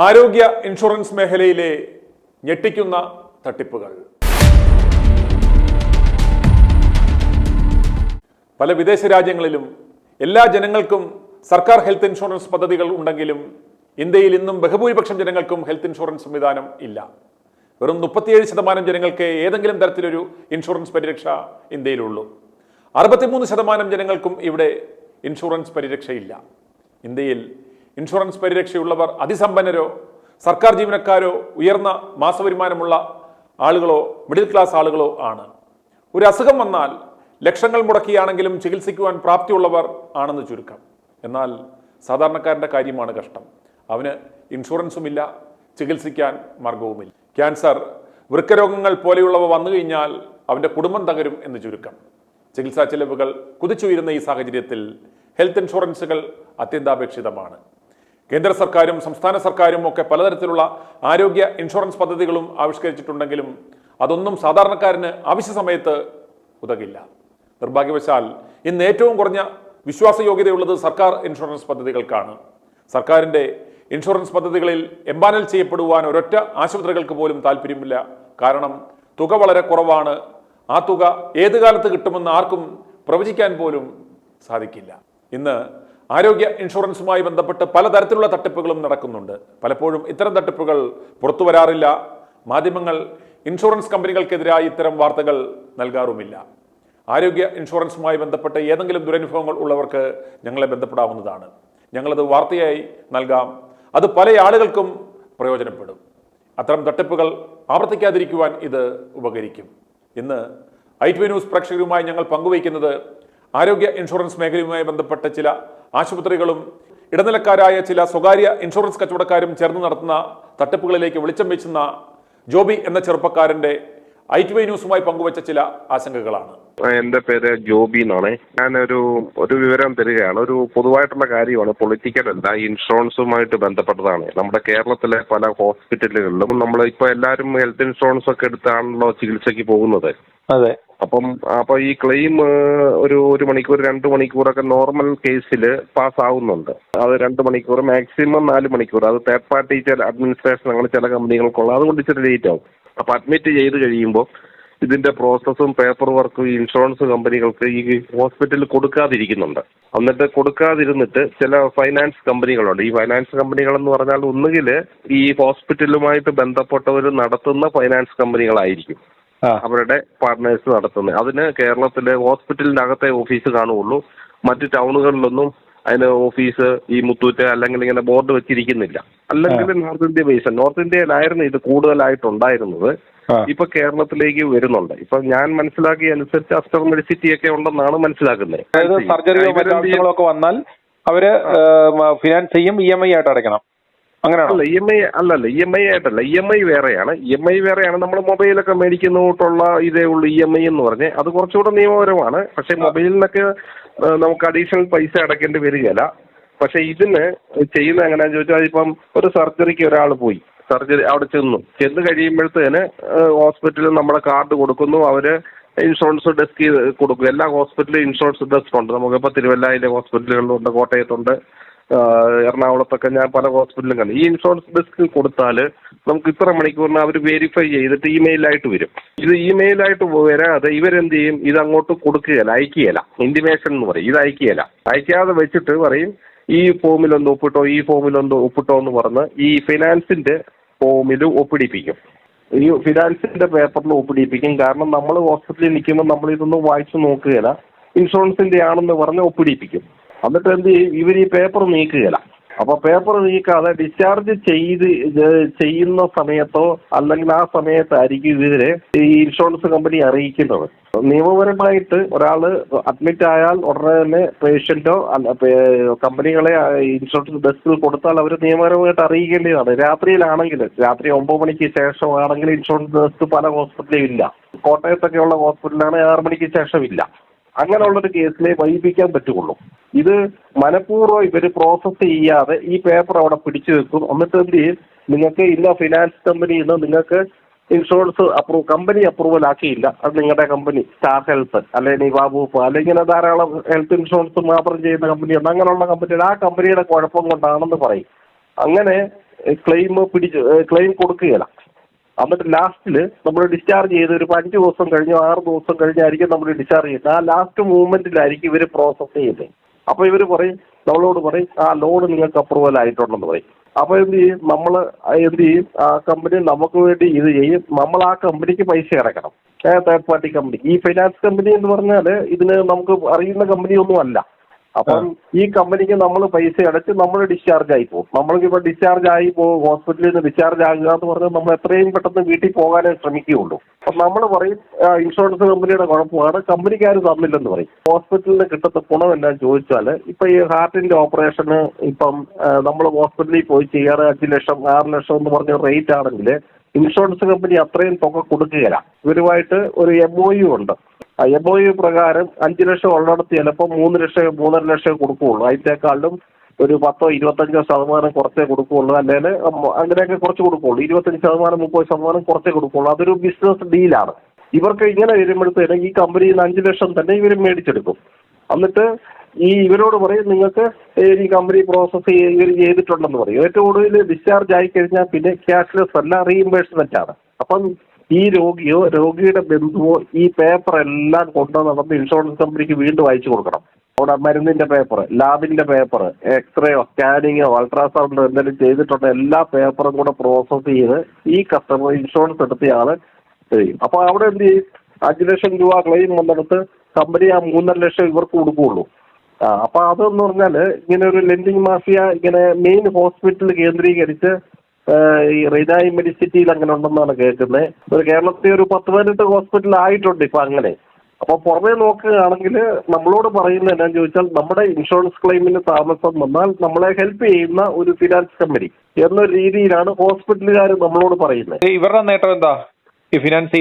ആരോഗ്യ ഇൻഷുറൻസ് മേഖലയിലെ ഞെട്ടിക്കുന്ന തട്ടിപ്പുകൾ. പല വിദേശ രാജ്യങ്ങളിലും എല്ലാ ജനങ്ങൾക്കും സർക്കാർ ഹെൽത്ത് ഇൻഷുറൻസ് പദ്ധതികൾ ഉണ്ടെങ്കിലും ഇന്ത്യയിൽ ഇന്നും ബഹുഭൂരിപക്ഷം ജനങ്ങൾക്കും ഹെൽത്ത് ഇൻഷുറൻസ് സംവിധാനം ഇല്ല. വെറും 37% ജനങ്ങൾക്ക് ഏതെങ്കിലും തരത്തിലൊരു ഇൻഷുറൻസ് പരിരക്ഷ ഇന്ത്യയിലുള്ളൂ. 63% ജനങ്ങൾക്കും ഇവിടെ ഇൻഷുറൻസ് പരിരക്ഷയില്ല. ഇന്ത്യയിൽ ഇൻഷുറൻസ് പരിരക്ഷയുള്ളവർ അതിസമ്പന്നരോ സർക്കാർ ജീവനക്കാരോ ഉയർന്ന മാസവരുമാനമുള്ള ആളുകളോ മിഡിൽ ക്ലാസ് ആളുകളോ ആണ്. ഒരു അസുഖം വന്നാൽ ലക്ഷങ്ങൾ മുടക്കിയാണെങ്കിലും ചികിത്സിക്കുവാൻ പ്രാപ്തിയുള്ളവർ ആണെന്ന് ചുരുക്കം. എന്നാൽ സാധാരണക്കാരൻ്റെ കാര്യമാണ് കഷ്ടം. അവന് ഇൻഷുറൻസുമില്ല, ചികിത്സിക്കാൻ മാർഗവുമില്ല. ക്യാൻസർ, വൃക്കരോഗങ്ങൾ പോലെയുള്ളവ വന്നു കഴിഞ്ഞാൽ അവൻ്റെ കുടുംബം തകരും എന്ന് ചുരുക്കം. ചികിത്സാ ചെലവുകൾ കുതിച്ചുയരുന്ന ഈ സാഹചര്യത്തിൽ ഹെൽത്ത് ഇൻഷുറൻസുകൾ അത്യന്താപേക്ഷിതമാണ്. കേന്ദ്ര സർക്കാരും സംസ്ഥാന സർക്കാരും ഒക്കെ പലതരത്തിലുള്ള ആരോഗ്യ ഇൻഷുറൻസ് പദ്ധതികളും ആവിഷ്കരിച്ചിട്ടുണ്ടെങ്കിലും അതൊന്നും സാധാരണക്കാരന് ആവശ്യ സമയത്ത് ഉതകില്ല. നിർഭാഗ്യവശാൽ ഇന്ന് ഏറ്റവും കുറഞ്ഞ വിശ്വാസയോഗ്യതയുള്ളത് സർക്കാർ ഇൻഷുറൻസ് പദ്ധതികൾക്കാണ്. സർക്കാരിൻ്റെ ഇൻഷുറൻസ് പദ്ധതികളിൽ എംപാനൽ ചെയ്യപ്പെടുവാൻ ഒരൊറ്റ ആശുപത്രികൾക്ക് പോലും താല്പര്യമില്ല. കാരണം തുക വളരെ കുറവാണ്. ആ തുക ഏത് കാലത്ത് കിട്ടുമെന്ന് ആർക്കും പ്രവചിക്കാൻ പോലും സാധിക്കില്ല. ഇന്ന് ആരോഗ്യ ഇൻഷുറൻസുമായി ബന്ധപ്പെട്ട് പലതരത്തിലുള്ള തട്ടിപ്പുകളും നടക്കുന്നുണ്ട്. പലപ്പോഴും ഇത്തരം തട്ടിപ്പുകൾ പുറത്തു വരാറില്ല. മാധ്യമങ്ങൾ ഇൻഷുറൻസ് കമ്പനികൾക്കെതിരായി ഇത്തരം വാർത്തകൾ നൽകാറുമില്ല. ആരോഗ്യ ഇൻഷുറൻസുമായി ബന്ധപ്പെട്ട് ഏതെങ്കിലും ദുരനുഭവങ്ങൾ ഉള്ളവർക്ക് ഞങ്ങളെ ബന്ധപ്പെടാവുന്നതാണ്. ഞങ്ങളത് വാർത്തയായി നൽകാം. അത് പല ആളുകൾക്കും പ്രയോജനപ്പെടും. അത്തരം തട്ടിപ്പുകൾ ആവർത്തിക്കാതിരിക്കുവാൻ ഇത് ഉപകരിക്കും. ഇന്ന് ITV ന്യൂസ് പ്രേക്ഷകരുമായി ഞങ്ങൾ പങ്കുവയ്ക്കുന്നത് ആരോഗ്യ ഇൻഷുറൻസ് മേഖലയുമായി ബന്ധപ്പെട്ട ചില ആശുപത്രികളും ഇടനിലക്കാരായ ചില സ്വകാര്യ ഇൻഷുറൻസ് കച്ചവടക്കാരും ചേർന്ന് നടത്തുന്ന തട്ടിപ്പുകളിലേക്ക് വെളിച്ചം വീശുന്ന ജോബി എന്ന ചെറുപ്പക്കാരന്റെ ITV ന്യൂസുമായി പങ്കുവച്ച ചില ആശങ്കകളാണ്. എന്റെ പേര് ജോബി എന്നാണ്. ഞാനൊരു വിവരം തരികയാണ്. ഒരു പൊതുവായിട്ടുള്ള കാര്യമാണ്, പൊളിറ്റിക്കൽ അല്ല, ഇൻഷുറൻസുമായിട്ട് ബന്ധപ്പെട്ടതാണ്. നമ്മുടെ കേരളത്തിലെ പല ഹോസ്പിറ്റലുകളിലും നമ്മൾ ഇപ്പൊ എല്ലാവരും ഹെൽത്ത് ഇൻഷുറൻസ് ഒക്കെ എടുത്താണല്ലോ ചികിത്സയ്ക്ക് പോകുന്നത്. അതെ. അപ്പൊ ഈ ക്ലെയിം ഒരു മണിക്കൂർ 2 മണിക്കൂറൊക്കെ നോർമൽ കേസിൽ പാസ് ആവുന്നുണ്ട്. അത് 2 മണിക്കൂർ, മാക്സിമം 4 മണിക്കൂർ. അത് തേർഡ് പാർട്ടി അഡ്മിനിസ്ട്രേഷൻ അങ്ങനെ ചില കമ്പനികൾക്കുള്ള, അതുകൊണ്ട് ഇച്ചിരി ലേറ്റ് ആവും. അപ്പൊ അഡ്മിറ്റ് ചെയ്ത് കഴിയുമ്പോൾ ഇതിന്റെ പ്രോസസ്സും പേപ്പർ വർക്കും ഈ ഇൻഷുറൻസ് കമ്പനികൾക്ക് ഈ ഹോസ്പിറ്റലിൽ കൊടുക്കാതിരിക്കുന്നുണ്ട്. എന്നിട്ട് കൊടുക്കാതിരുന്നിട്ട് ചില ഫൈനാൻസ് കമ്പനികളുണ്ട്. ഈ ഫൈനാൻസ് കമ്പനികൾ എന്ന് പറഞ്ഞാൽ ഒന്നുകിൽ ഈ ഹോസ്പിറ്റലുമായിട്ട് ബന്ധപ്പെട്ടവർ നടത്തുന്ന ഫൈനാൻസ് കമ്പനികളായിരിക്കും, അവരുടെ പാർട്ട്നേഴ്സ് നടത്തുന്നത്. അതിന് കേരളത്തിലെ ഹോസ്പിറ്റലിന്റെ അകത്തെ ഓഫീസ് കാണുകയുള്ളൂ. മറ്റ് ടൗണുകളിലൊന്നും അതിന് ഓഫീസ് ഈ മുത്തൂറ്റ് അല്ലെങ്കിൽ ഇങ്ങനെ ബോർഡ് വെച്ചിരിക്കുന്നില്ല. അല്ലെങ്കിൽ നോർത്ത് ഇന്ത്യ ബേസ്, നോർത്ത് ഇന്ത്യയിലായിരുന്നു ഇത് കൂടുതലായിട്ടുണ്ടായിരുന്നത്. ഇപ്പൊ കേരളത്തിലേക്ക് വരുന്നുണ്ട്. ഇപ്പൊ ഞാൻ മനസ്സിലാക്കിയ അനുസരിച്ച് അസ്റ്റർ മെഡിസിറ്റി ഒക്കെ ഉണ്ടെന്നാണ് മനസ്സിലാക്കുന്നത്. സർജറിയോ മറ്റു വന്നാൽ അവര് ഫിനാൻസ് ചെയ്യും, EMI ആയിട്ട് അടയ്ക്കണം. അങ്ങനെയാണല്ലോ. EMI ആയിട്ടല്ല, EMI വേറെയാണ്. EMI വേറെയാണ്. നമ്മൾ മൊബൈലൊക്കെ മേടിക്കുന്നോട്ടുള്ള ഇതേ ഉള്ളൂ EMI എന്ന് പറഞ്ഞ്. അത് കുറച്ചുകൂടെ നിയമപരമാണ്. പക്ഷെ മൊബൈലിനൊക്കെ നമുക്ക് അഡീഷണൽ പൈസ അടയ്ക്കേണ്ടി വരികയില്ല. പക്ഷെ ഇതിന് ചെയ്യുന്നത് എങ്ങനെയാന്ന് ചോദിച്ചാൽ, ഇപ്പം ഒരു സർജറിക്ക് ഒരാൾ പോയി, സർജറി അവിടെ ചെന്ന് കഴിയുമ്പോഴത്തേന് ഹോസ്പിറ്റലിൽ നമ്മുടെ കാർഡ് കൊടുക്കുന്നു. അവര് ഇൻഷുറൻസ് ഡെസ്ക് കൊടുക്കും. എല്ലാ ഹോസ്പിറ്റലിലും ഇൻഷുറൻസ് ഡെസ്ക് ഉണ്ട്. നമുക്കിപ്പോൾ തിരുവല്ലയിലെ ഹോസ്പിറ്റലുകളിലുണ്ട്, കോട്ടയത്തുണ്ട്, എറണാകുളത്തൊക്കെ ഞാൻ പല ഹോസ്പിറ്റലിലും കണ്ടു. ഈ ഇൻഷുറൻസ് ഡെസ്ക് കൊടുത്താൽ നമുക്ക് ഇത്ര മണിക്കൂറിന് അവർ വെരിഫൈ ചെയ്തിട്ട് ഇമെയിലായിട്ട് വരും. ഇത് ഇമെയിലായിട്ട് വരാതെ ഇവരെന്ത് ചെയ്യും, ഇത് അങ്ങോട്ട് കൊടുക്കുകയില്ല, അയക്കുകയില്ല. ഇന്റിമേഷൻ എന്ന് പറയും. ഇത് അയക്കുകയില്ല. അയക്കാതെ വെച്ചിട്ട് പറയും ഈ ഫോമിലൊന്ന് ഒപ്പിട്ടോ, ഈ ഫോമിലൊന്ന് ഒപ്പിട്ടോ എന്ന് പറഞ്ഞ് ഈ ഫിനാൻസിന്റെ ഫോമിൽ ഒപ്പിടിപ്പിക്കും. ഈ ഫിനാൻസിന്റെ പേപ്പറിൽ ഒപ്പിടിപ്പിക്കും. കാരണം നമ്മൾ ഹോസ്പിറ്റലിൽ നിൽക്കുമ്പോൾ നമ്മൾ ഇതൊന്നും വായിച്ചു നോക്കുകയില്ല, ഇൻഷുറൻസിന്റെ ആണെന്ന് പറഞ്ഞ് ഒപ്പിടിപ്പിക്കും. എന്നിട്ട് എന്ത് ചെയ്യും, ഇവർ ഈ പേപ്പർ നീക്കുകയില്ല. അപ്പൊ പേപ്പർ നീക്കാതെ ഡിസ്ചാർജ് ചെയ്യുന്ന സമയത്തോ അല്ലെങ്കിൽ ആ സമയത്തായിരിക്കും ഇവരെ ഈ ഇൻഷുറൻസ് കമ്പനി അറിയിക്കുന്നത്. നിയമപരമായിട്ട് ഒരാള് അഡ്മിറ്റ് ആയാൽ ഉടനെ തന്നെ പേഷ്യന്റോ കമ്പനികളെ ഇൻഷുറൻസ് ഡെസ്കിൽ കൊടുത്താൽ അവർ നിയമപരമായിട്ട് അറിയിക്കേണ്ടതാണ്. രാത്രിയിലാണെങ്കിൽ, രാത്രി 9 മണിക്ക് ശേഷമാണെങ്കിൽ ഇൻഷുറൻസ് ഡെസ്ക് പല ഹോസ്പിറ്റലിലും ഇല്ല. കോട്ടയത്തൊക്കെയുള്ള ഹോസ്പിറ്റലാണ് 6 മണിക്ക് ശേഷം ഇല്ല. അങ്ങനെയുള്ളൊരു കേസിലെ വൈകിപ്പിക്കാൻ പറ്റുള്ളൂ. ഇത് മനഃപൂർവ്വം ഇവർ പ്രോസസ്സ് ചെയ്യാതെ ഈ പേപ്പർ അവിടെ പിടിച്ചു വെക്കും. എന്നിട്ട് എന്ത് ചെയ്യും, നിങ്ങൾക്ക് ഇന്ന ഫിനാൻസ് കമ്പനിയിൽ നിന്ന് നിങ്ങൾക്ക് ഇൻഷുറൻസ് കമ്പനി അപ്രൂവൽ ആക്കിയില്ല, അത് നിങ്ങളുടെ കമ്പനി സ്റ്റാർ ഹെൽത്ത് അല്ലെങ്കിൽ ബാബൂപ്പ് അല്ലെങ്കിൽ ഇങ്ങനെ ധാരാളം ഹെൽത്ത് ഇൻഷുറൻസ് മാത്രം ചെയ്യുന്ന കമ്പനിയുണ്ട്. അങ്ങനെയുള്ള കമ്പനിയുടെ ആ കമ്പനിയുടെ കുഴപ്പം കൊണ്ടാണെന്ന് പറയും. അങ്ങനെ ക്ലെയിം കൊടുക്കുകയില്ല. എന്നിട്ട് ലാസ്റ്റിൽ നമ്മൾ ഡിസ്ചാർജ് ചെയ്ത് ഒരു 5 ദിവസം കഴിഞ്ഞോ 6 ദിവസം കഴിഞ്ഞായിരിക്കും നമ്മൾ ഡിസ്ചാർജ് ചെയ്യുന്നത്. ആ ലാസ്റ്റ് മൂവ്മെന്റിലായിരിക്കും ഇവർ പ്രോസസ് ചെയ്യുന്നത്. അപ്പോൾ ഇവർ പറയും, നമ്മളോട് പറയും ആ ലോൺ നിങ്ങൾക്ക് അപ്രൂവൽ ആയിട്ടുണ്ടെന്ന് പറയും. അപ്പോൾ എന്ത് ചെയ്യും, നമ്മൾ എന്ത് ചെയ്യും, ആ കമ്പനി നമുക്ക് വേണ്ടി ഇത് ചെയ്യും. നമ്മൾ ആ കമ്പനിക്ക് പൈസ അടയ്ക്കണം. Third party company. ഈ ഫൈനാൻസ് കമ്പനി എന്ന് പറഞ്ഞാൽ ഇതിന് നമുക്ക് അറിയുന്ന കമ്പനിയൊന്നും അല്ല. അപ്പം ഈ കമ്പനിക്ക് നമ്മൾ പൈസ അടച്ച് നമ്മൾ ഡിസ്ചാർജ് ആയി പോകും. നമ്മൾക്കിപ്പോൾ ഡിസ്ചാർജ് ആയി പോകും, ഹോസ്പിറ്റലിൽ നിന്ന് ഡിസ്ചാർജ് ആകുക എന്ന് പറഞ്ഞാൽ നമ്മൾ എത്രയും പെട്ടെന്ന് വീട്ടിൽ പോകാനേ ശ്രമിക്കുകയുള്ളൂ. അപ്പം നമ്മൾ പറയും ഇൻഷുറൻസ് കമ്പനിയുടെ കുഴപ്പമാണ്, കമ്പനിക്കാർ തന്നില്ലെന്ന് പറയും. ഹോസ്പിറ്റലിന് കിട്ടുന്ന ഗുണം എന്താണെന്ന് ചോദിച്ചാൽ, ഇപ്പം ഈ ഹാർട്ടിന്റെ ഓപ്പറേഷന് ഇപ്പം നമ്മൾ ഹോസ്പിറ്റലിൽ പോയി ചെയ്യാറ് 5 ലക്ഷം 6 ലക്ഷം എന്ന് പറഞ്ഞ റേറ്റ് ആണെങ്കിൽ ഇൻഷുറൻസ് കമ്പനി അത്രയും തുക കൊടുക്കുകയില്ല. ഇവരുമായിട്ട് ഒരു MOU ഉണ്ട്. ആ MOU പ്രകാരം 5 ലക്ഷം ഉള്ളിടത്ത് ചിലപ്പോൾ 3 ലക്ഷം 3.5 ലക്ഷം കൊടുക്കുകയുള്ളൂ. അതിനേക്കാളും ഒരു 10-25% കുറച്ചേ കൊടുക്കുകയുള്ളൂ. അല്ലെങ്കിൽ അങ്ങനെയൊക്കെ കുറച്ച് കൊടുക്കുകയുള്ളൂ. 25% 30% കുറച്ചേ കൊടുക്കുകയുള്ളൂ. അതൊരു ബിസിനസ് ഡീലാണ്. ഇവർക്ക് ഇങ്ങനെ വരുമ്പോഴത്തേനും ഈ കമ്പനിയിൽ നിന്ന് 5 ലക്ഷം തന്നെ ഇവർ മേടിച്ചെടുക്കും. എന്നിട്ട് ഇവരോട് പറയും നിങ്ങൾക്ക് ഈ കമ്പനി പ്രോസസ് ഇവർ ചെയ്തിട്ടുണ്ടെന്ന് പറയും. ഏറ്റവും കൂടുതൽ ഡിസ്ചാർജ് ആയി കഴിഞ്ഞാൽ പിന്നെ ക്യാഷ്ലെസ് അല്ല, റീഇംബേഴ്സ്മെന്റ് ആണ്. അപ്പം ഈ രോഗിയോ രോഗിയുടെ ബന്ധുവോ ഈ പേപ്പർ എല്ലാം കൊണ്ടു നടന്ന് ഇൻഷുറൻസ് കമ്പനിക്ക് വീണ്ടും അയച്ചു കൊടുക്കണം. അവിടെ മരുന്നിന്റെ പേപ്പർ, ലാബിന്റെ പേപ്പർ, എക്സ്റേയോ സ്കാനിങ്ങോ അൾട്രാസൗണ്ടോ എന്തെങ്കിലും ചെയ്തിട്ടുള്ള എല്ലാ പേപ്പറും കൂടെ പ്രോസസ് ചെയ്ത് ഈ കസ്റ്റമർ ഇൻഷുറൻസ് എടുത്തയാള് ചെയ്യും. അപ്പൊ അവിടെ എന്ത് ചെയ്യും, 5 ലക്ഷം രൂപ ക്ലെയിം വന്നെടുത്ത് കമ്പനി ആ 3.5 ലക്ഷം ഇവർക്ക് കൊടുക്കുകയുള്ളൂ. അപ്പൊ അതെന്ന് പറഞ്ഞാല് ഇങ്ങനെ ഒരു ലെൻഡിങ് മാഫിയ ഇങ്ങനെ മെയിൻ ഹോസ്പിറ്റൽ കേന്ദ്രീകരിച്ച് ഈ റിനായി മെഡിസിറ്റിയിൽ അങ്ങനെ ഉണ്ടെന്നാണ് കേൾക്കുന്നത്. ഒരു കേരളത്തിൽ ഒരു 10-18 ഹോസ്പിറ്റൽ ആയിട്ടുണ്ട് ഇപ്പൊ അങ്ങനെ. അപ്പൊ പുറമേ നോക്കുകയാണെങ്കിൽ നമ്മളോട് പറയുന്നത് എന്താണെന്ന് ചോദിച്ചാൽ, നമ്മുടെ ഇൻഷുറൻസ് ക്ലെയിമിന് താമസം വന്നാൽ നമ്മളെ ഹെൽപ്പ് ചെയ്യുന്ന ഒരു ഫിനാൻസ് കമ്പനി എന്നൊരു രീതിയിലാണ് ഹോസ്പിറ്റലുകാർ നമ്മളോട് പറയുന്നത്. ഇവരുടെ നേട്ടം എന്താ? ഈ ഫിനാൻസ്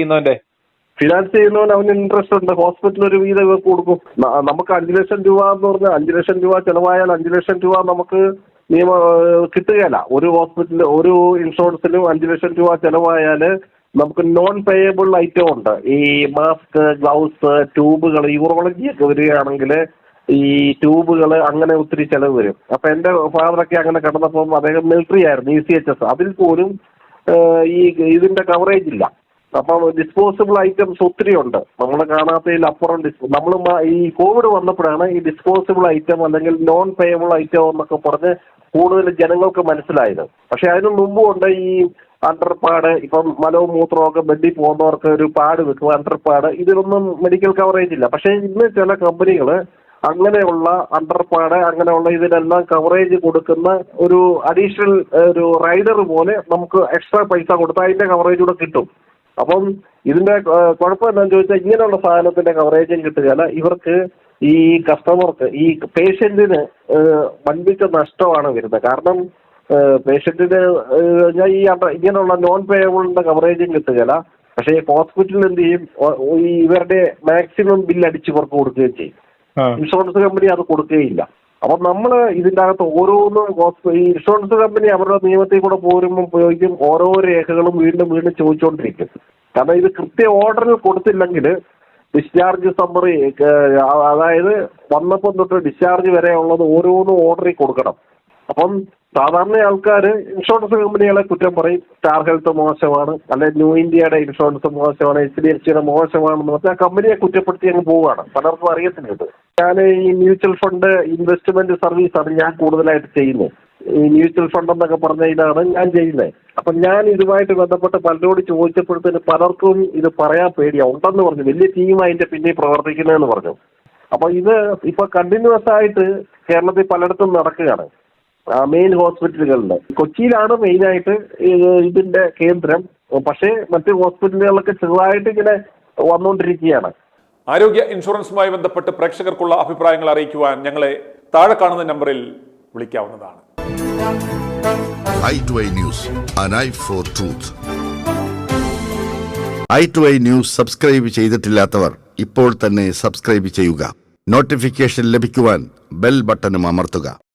ചെയ്യുന്നവൻ അവന് ഇൻട്രസ്റ്റ് ഉണ്ട്. ഹോസ്പിറ്റൽ ഒരു വീതം ഇവർക്ക് കൊടുക്കും. നമുക്ക് 5 ലക്ഷം രൂപ എന്ന് പറഞ്ഞാൽ 5 ലക്ഷം രൂപ ചെലവായാൽ 5 ലക്ഷം രൂപ നമുക്ക് കിട്ടുകയില്ല. ഒരു ഹോസ്പിറ്റലിൽ ഒരു ഇൻഷുറൻസിലും 5 ലക്ഷം രൂപ ചെലവായാൽ നമുക്ക് നോൺ പേയബിൾ ഐറ്റം ഉണ്ട്. ഈ മാസ്ക്, ഗ്ലൗസ്, ട്യൂബുകൾ, യൂറോളജി ഒക്കെ വരികയാണെങ്കിൽ ഈ ട്യൂബുകൾ അങ്ങനെ ഒത്തിരി ചെലവ് വരും. അപ്പൊ എന്റെ ഫാദറൊക്കെ അങ്ങനെ കിടന്നപ്പം അദ്ദേഹം മിലിറ്ററി ആയിരുന്നു, ECHS. അതിൽ പോലും ഈ ഇതിന്റെ കവറേജ് ഇല്ല. അപ്പം ഡിസ്പോസിബിൾ ഐറ്റംസ് ഒത്തിരി ഉണ്ട്, നമ്മൾ കാണാത്തതിൽ അപ്പുറം. നമ്മൾ ഈ കോവിഡ് വന്നപ്പോഴാണ് ഈ ഡിസ്പോസിബിൾ ഐറ്റം അല്ലെങ്കിൽ നോൺ പേയബിൾ ഐറ്റം എന്നൊക്കെ പറഞ്ഞ് കൂടുതൽ ജനങ്ങൾക്ക് മനസ്സിലായത്. പക്ഷെ അതിനു മുമ്പും ഉണ്ട് ഈ അണ്ടർപാഡ്. ഇപ്പം മലവും മൂത്രമൊക്കെ ബെഡിൽ പോകുന്നവർക്ക് ഒരു പാഡ് വെക്കും, അണ്ടർപാഡ്. ഇതിലൊന്നും മെഡിക്കൽ കവറേജ് ഇല്ല. പക്ഷെ ഇന്ന് ചില കമ്പനികൾ അങ്ങനെയുള്ള അണ്ടർപാഡ് അങ്ങനെയുള്ള ഇതിനെല്ലാം കവറേജ് കൊടുക്കുന്ന ഒരു അഡീഷണൽ ഒരു റൈഡർ പോലെ നമുക്ക് എക്സ്ട്രാ പൈസ കൊടുത്താൽ അതിന്റെ കവറേജ് കൂടെ കിട്ടും. അപ്പം ഇതിന്റെ കുഴപ്പം എന്താണെന്ന് ചോദിച്ചാൽ, ഇങ്ങനെയുള്ള സാധനത്തിന്റെ കവറേജും കിട്ടുകയില്ല. ഇവർക്ക് ഈ കസ്റ്റമർക്ക് ഈ പേഷ്യന്റിന് വൻപിച്ച നഷ്ടമാണ് വരുന്നത്. കാരണം പേഷ്യന്റിന് ഈ ഇങ്ങനെയുള്ള നോൺ പേയബിളിന്റെ കവറേജും കിട്ടുകയില്ല. പക്ഷേ ഹോസ്പിറ്റലിൽ എന്ത് ചെയ്യും, ഈ ഇവരുടെ മാക്സിമം ബില്ല് അടിച്ച് ഇവർക്ക് കൊടുക്കുകയും ചെയ്യും. ഇൻഷുറൻസ് കമ്പനി അത് കൊടുക്കുകയില്ല. അപ്പം നമ്മൾ ഇതിൻ്റെ അകത്ത് ഓരോന്നും ഈ ഇൻഷുറൻസ് കമ്പനി അവരുടെ നിയമത്തിൽ കൂടെ പോരുമ്പോൾ ഉപയോഗിക്കും ഓരോ രേഖകളും വീണ്ടും വീണ്ടും ചോദിച്ചുകൊണ്ടിരിക്കും. കാരണം ഇത് കൃത്യ ഓർഡറിൽ കൊടുത്തില്ലെങ്കിൽ ഡിസ്ചാർജ് സമ്മറി, അതായത് വന്നപ്പം തൊട്ട് ഡിസ്ചാർജ് വരെ ഉള്ളത് ഓരോന്നും ഓർഡറിൽ കൊടുക്കണം. അപ്പം സാധാരണ ആൾക്കാർ ഇൻഷുറൻസ് കമ്പനികളെ കുറ്റം പറയും, സ്റ്റാർ ഹെൽത്ത് മോശമാണ്, അല്ലെങ്കിൽ ന്യൂ ഇന്ത്യയുടെ ഇൻഷുറൻസ് മോശമാണ്, HDFCയുടെ മോശമാണെന്ന് പറഞ്ഞാൽ കമ്പനിയെ കുറ്റപ്പെടുത്തി അങ്ങ് പോവുകയാണ്. പലർക്കും അറിയത്തില്ല. ഞാൻ ഈ മ്യൂച്വൽ ഫണ്ട് ഇൻവെസ്റ്റ്മെന്റ് സർവീസാണ് ഞാൻ കൂടുതലായിട്ട് ചെയ്യുന്നത്. ഈ മ്യൂച്വൽ ഫണ്ട് എന്നൊക്കെ പറഞ്ഞ ഇതാണ് ഞാൻ ചെയ്യുന്നത്. അപ്പം ഞാൻ ഇതുമായിട്ട് ബന്ധപ്പെട്ട് പലരോട് ചോദിച്ചപ്പോഴത്തേന് പലർക്കും ഇത് പറയാൻ പേടിയാണ്. ഉണ്ടെന്ന് പറഞ്ഞു, വലിയ ടീം അതിന്റെ പിന്നെ പ്രവർത്തിക്കുന്നതെന്ന് പറഞ്ഞു. അപ്പൊ ഇത് ഇപ്പൊ കണ്ടിന്യൂസ് ആയിട്ട് കേരളത്തിൽ പലയിടത്തും നടക്കുകയാണ്. മെയിൻ ഹോസ്പിറ്റലുകളിൽ കൊച്ചിയിലാണ് മെയിനായിട്ട് ഇതിന്റെ കേന്ദ്രം. പക്ഷേ മറ്റ് ഹോസ്പിറ്റലുകളിലൊക്കെ ചെറുതായിട്ട് ഇങ്ങനെ വന്നുകൊണ്ടിരിക്കുകയാണ്. ആരോഗ്യ ഇൻഷുറൻസുമായി ബന്ധപ്പെട്ട് പ്രേക്ഷകർക്കുള്ള അഭിപ്രായങ്ങൾ അറിയിക്കുവാൻ ഞങ്ങളെ താഴെ കാണുന്ന നമ്പറിൽ വിളിക്കാവുന്നതാണ്. i2i News, an eye for truth. i2i News subscribe ചെയ്തിട്ടില്ലാത്തവർ ഇപ്പോൾ തന്നെ സബ്സ്ക്രൈബ് ചെയ്യുക. നോട്ടിഫിക്കേഷൻ ലഭിക്കുവാൻ ബെൽ ബട്ടണും അമർത്തുക.